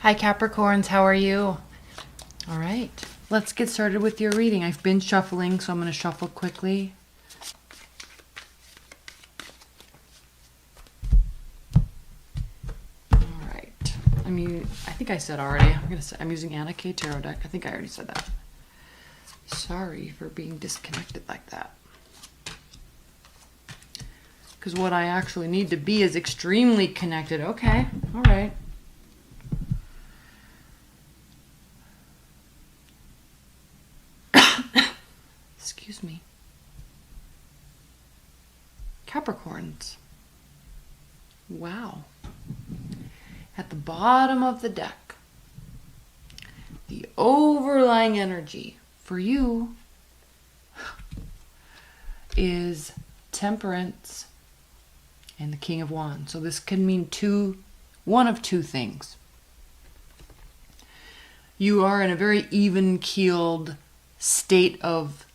Hi Capricorns, how are you? All right, let's get started with your reading. I've been shuffling, so I'm going to shuffle quickly. All right. I think I said already. I'm using Anna K Tarot deck. I think I already said that. Sorry for being disconnected like that. Because what I actually need to be is extremely connected. Okay, all right. Excuse me. Capricorns. Wow. At the bottom of the deck, the overlying energy for you is Temperance and the King of Wands. So this can mean one of two things. You are in a very even-keeled state of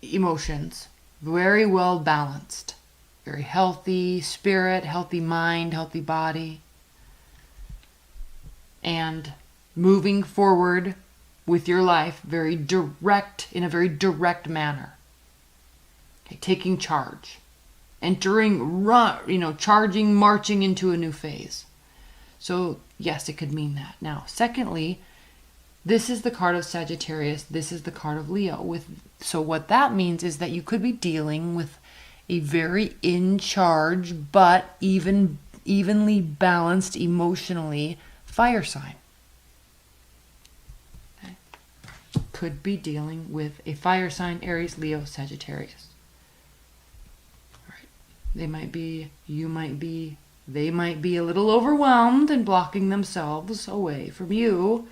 emotions, very well balanced, very healthy spirit, healthy mind, healthy body, and moving forward with your life in a very direct manner. Okay, taking charge, charging, marching into a new phase. So yes, it could mean that. Now, secondly, this is the card of Sagittarius. This is the card of Leo. So what that means is that you could be dealing with a very in charge, but evenly balanced emotionally fire sign. Okay. Could be dealing with a fire sign, Aries, Leo, Sagittarius. All right. They might be a little overwhelmed and blocking themselves away from you.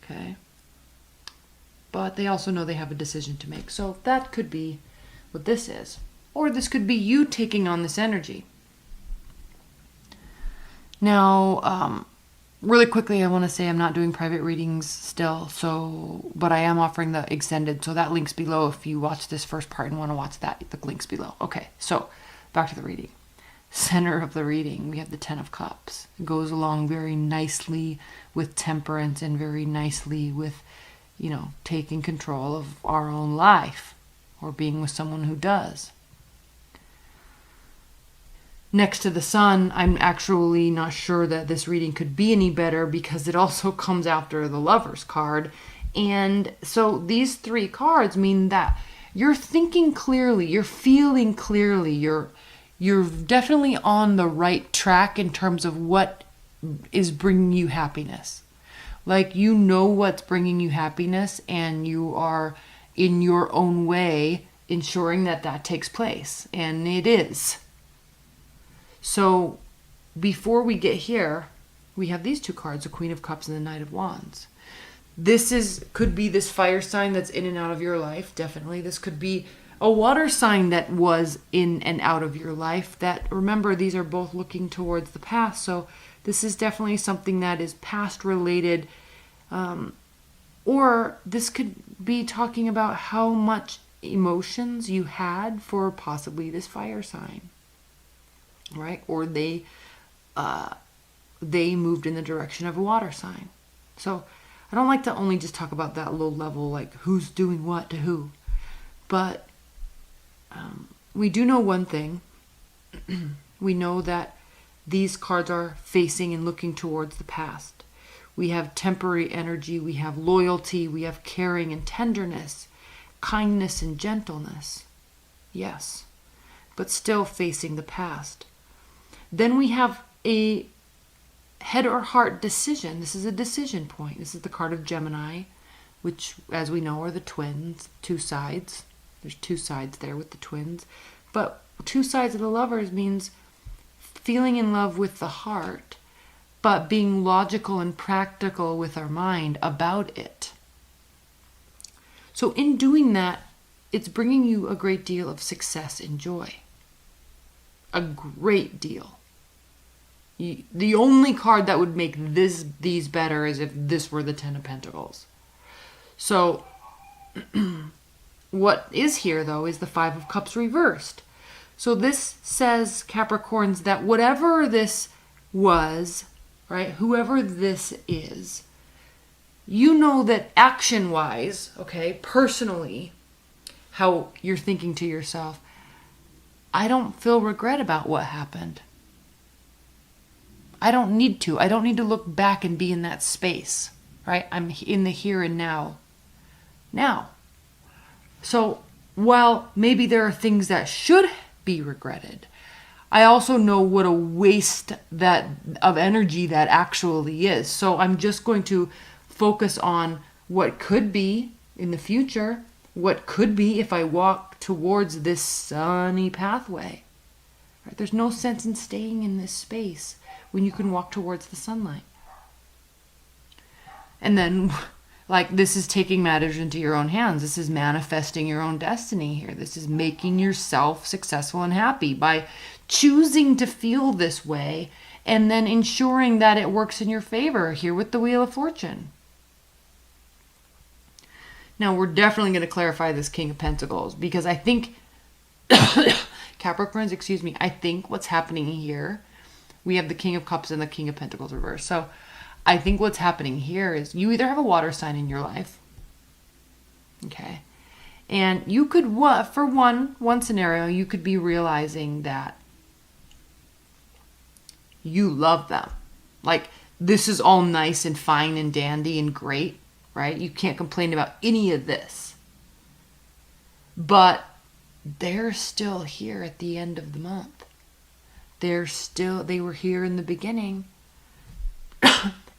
Okay. But they also know they have a decision to make. So that could be what this is. Or this could be you taking on this energy. Now, really quickly, I want to say I'm not doing private readings still, but I am offering the extended. So that link's below if you watch this first part and want to watch that. The link's below. Okay, so back to the reading. Center of the reading, we have the Ten of Cups. It goes along very nicely with Temperance and very nicely with, taking control of our own life or being with someone who does. Next to the Sun, I'm actually not sure that this reading could be any better because it also comes after the Lover's card. And so these three cards mean that you're thinking clearly, you're feeling clearly, you're definitely on the right track in terms of what is bringing you happiness. Like, you know what's bringing you happiness, and you are in your own way ensuring that takes place. And it is. So before we get here, we have these two cards, the Queen of Cups and the Knight of Wands. This could be this fire sign that's in and out of your life, definitely. This could be a water sign that was in and out of your life. That, remember, these are both looking towards the past. So this is definitely something that is past related. Or this could be talking about how much emotions you had for possibly this fire sign. Right? Or they moved in the direction of a water sign. So I don't like to only just talk about that low level, like who's doing what to who. But we do know one thing. We know that these cards are facing and looking towards the past. We have temporary energy, we have loyalty, we have caring and tenderness, kindness and gentleness. Yes, but still facing the past. Then we have a head or heart decision. This is a decision point. This is the card of Gemini, which, as we know, are the twins, two sides. There's two sides there with the twins. But two sides of the Lovers means feeling in love with the heart, but being logical and practical with our mind about it. So in doing that, it's bringing you a great deal of success and joy. A great deal. The only card that would make these better is if this were the Ten of Pentacles. So what is here, though, is the Five of Cups reversed. So this says, Capricorns, that whatever this was, right? Whoever this is, you know that action-wise, okay, personally, how you're thinking to yourself, I don't feel regret about what happened. I don't need to. I don't need to look back and be in that space, right? I'm in the here and now. Now. So while maybe there are things that should be regretted, I also know what a waste of energy that actually is. So I'm just going to focus on what could be in the future, what could be if I walk towards this sunny pathway. Right? There's no sense in staying in this space when you can walk towards the sunlight. And then, like, this is taking matters into your own hands. This is manifesting your own destiny here. This is making yourself successful and happy by choosing to feel this way and then ensuring that it works in your favor here with the Wheel of Fortune. Now, we're definitely going to clarify this King of Pentacles because I think, Capricorns, excuse me, I think what's happening here, we have the King of Cups and the King of Pentacles reversed. So I think what's happening here is you either have a water sign in your life, okay, and you could, for one scenario, you could be realizing that you love them. Like, this is all nice and fine and dandy and great, right? You can't complain about any of this. But they're still here at the end of the month. They were here in the beginning.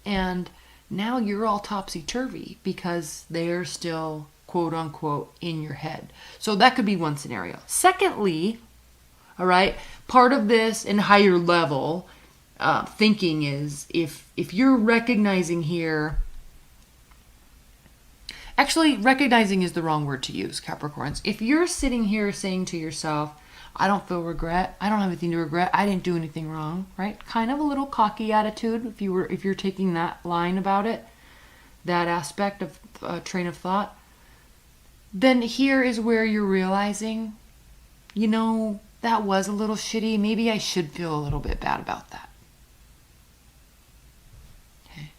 And now you're all topsy-turvy because they're still, quote unquote, in your head. So that could be one scenario. Secondly, all right, part of this and higher level thinking is if you're recognizing here, actually recognizing is the wrong word to use, Capricorns. If you're sitting here saying to yourself, I don't feel regret, I don't have anything to regret, I didn't do anything wrong, right? Kind of a little cocky attitude if you're taking that line about it, that aspect of train of thought, then here is where you're realizing, you know, that was a little shitty. Maybe I should feel a little bit bad about that. Okay.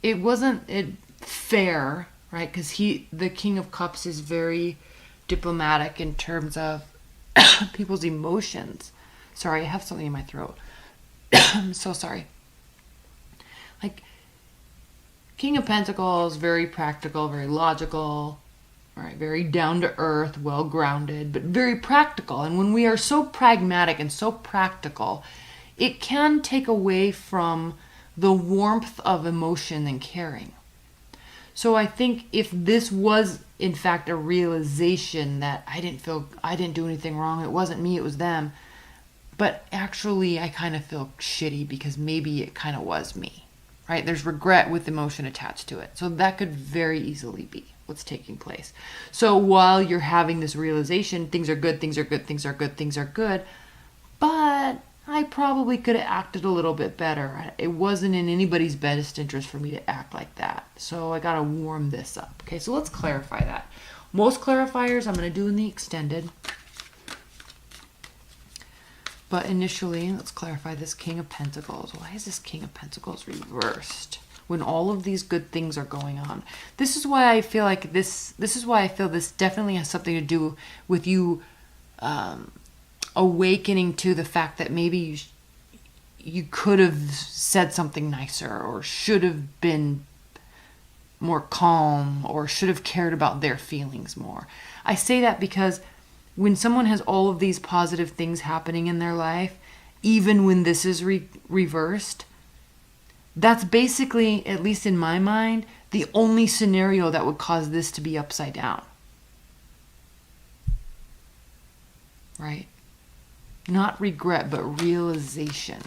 It wasn't fair, right? Because the King of Cups is very diplomatic in terms of people's emotions. Sorry, I have something in my throat. I'm so sorry. Like, King of Pentacles, very practical, very logical, right? Very down to earth, well grounded, but very practical. And when we are so pragmatic and so practical, it can take away from the warmth of emotion and caring. So I think if this was in fact a realization that I didn't do anything wrong, it wasn't me, it was them, but actually I kind of feel shitty because maybe it kind of was me, right? There's regret with emotion attached to it. So that could very easily be what's taking place. So while you're having this realization, things are good, things are good, things are good, things are good, but I probably could have acted a little bit better. It wasn't in anybody's best interest for me to act like that. So I got to warm this up. Okay, so let's clarify that. Most clarifiers I'm going to do in the extended. But initially, let's clarify this King of Pentacles. Why is this King of Pentacles reversed when all of these good things are going on? This is why I feel like this is why I feel this definitely has something to do with you awakening to the fact that maybe you could have said something nicer or should have been more calm or should have cared about their feelings more. I say that because when someone has all of these positive things happening in their life, even when this is reversed, that's basically, at least in my mind, the only scenario that would cause this to be upside down. Right? Not regret, but realization.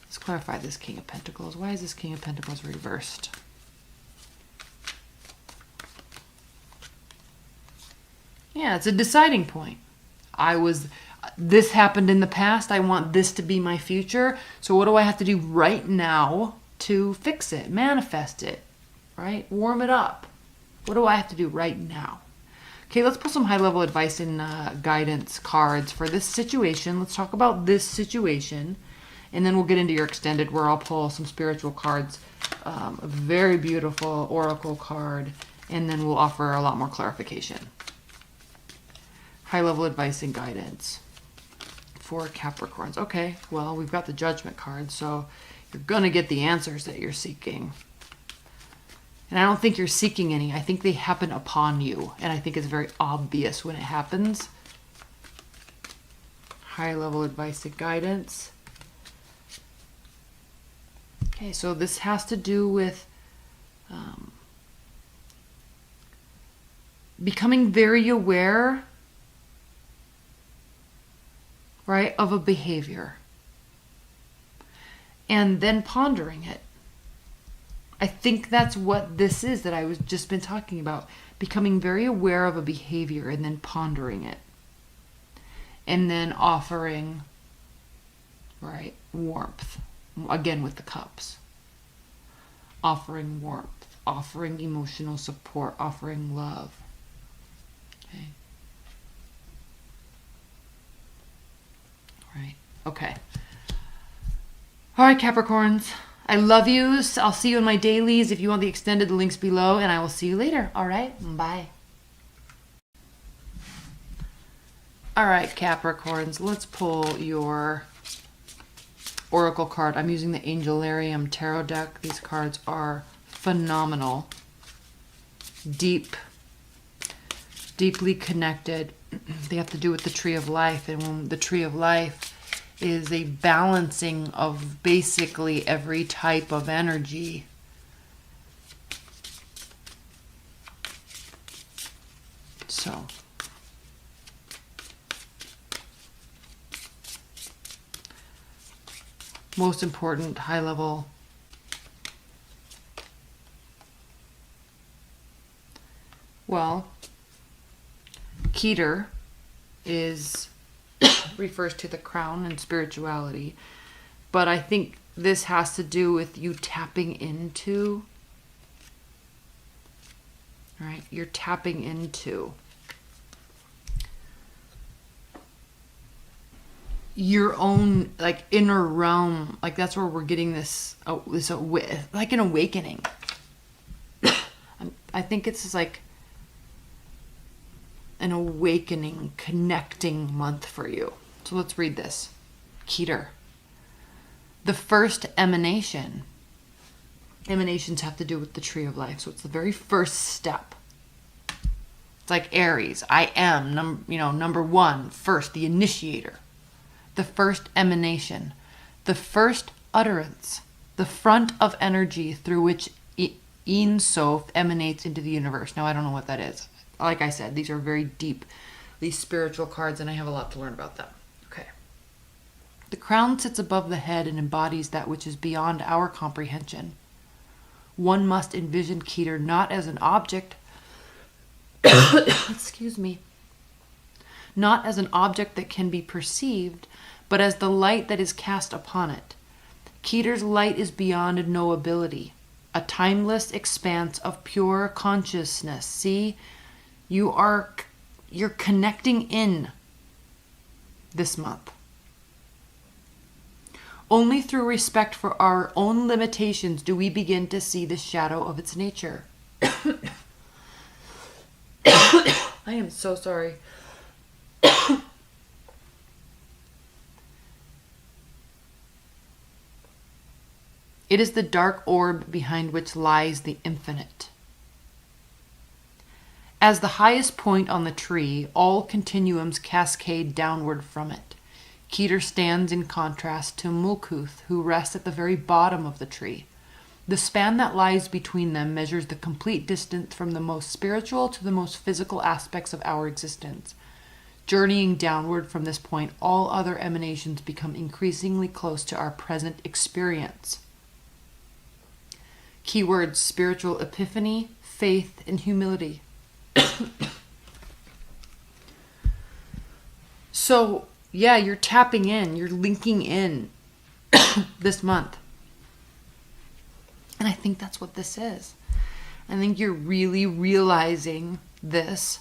Let's clarify this King of Pentacles. Why is this King of Pentacles reversed? Yeah, it's a deciding point. This happened in the past. I want this to be my future. So what do I have to do right now to fix it, manifest it, right? Warm it up. What do I have to do right now? Okay, let's pull some high-level advice and guidance cards for this situation. Let's talk about this situation And then we'll get into your extended where I'll pull some spiritual cards. A very beautiful oracle card. And then we'll offer a lot more clarification. High-level advice and guidance for Capricorns. Okay, well, we've got the Judgment card, so you're going to get the answers that you're seeking. And I don't think you're seeking any. I think they happen upon you. And I think it's very obvious when it happens. High-level advice and guidance. Okay, so this has to do with becoming very aware, right, of a behavior. And then pondering it. I think that's what this is that I was just been talking about. Becoming very aware of a behavior and then pondering it. And then offering, right, warmth. Again with the cups. Offering warmth. Offering emotional support. Offering love. Okay. Right. Okay. All right, Capricorns. I love you. I'll see you in my dailies. If you want the extended, the link's below, and I will see you later. All right. Bye. All right, Capricorns. Let's pull your oracle card. I'm using the Angelarium Tarot deck. These cards are phenomenal. Deeply connected. They have to do with the Tree of Life. And when the Tree of Life is a balancing of basically every type of energy. So, most important, high level. Well, Keter refers to the crown and spirituality, but I think this has to do with you tapping into, right? You're tapping into your own like inner realm. Like that's where we're getting this like an awakening. I think it's just like an awakening, connecting month for you. So let's read this. Keter. The first emanation. Emanations have to do with the Tree of Life. So it's the very first step. It's like Aries. I am, number one, first, the initiator. The first emanation. The first utterance. The front of energy through which Ein Sof emanates into the universe. Now, I don't know what that is. Like I said, these are very deep, these spiritual cards, and I have a lot to learn about them. Okay. The crown sits above the head and embodies that which is beyond our comprehension. One must envision Keter not as an object, excuse me, not as an object that can be perceived, but as the light that is cast upon it. Keter's light is beyond knowability, a timeless expanse of pure consciousness. See, you're connecting in this month. Only through respect for our own limitations do we begin to see the shadow of its nature. I am so sorry. It is the dark orb behind which lies the infinite. As the highest point on the tree, all continuums cascade downward from it. Keter stands in contrast to Mulkuth, who rests at the very bottom of the tree. The span that lies between them measures the complete distance from the most spiritual to the most physical aspects of our existence. Journeying downward from this point, all other emanations become increasingly close to our present experience. Keywords: spiritual epiphany, faith, and humility. So, yeah, you're tapping in, you're linking in this month. And I think that's what this is. I think you're really realizing this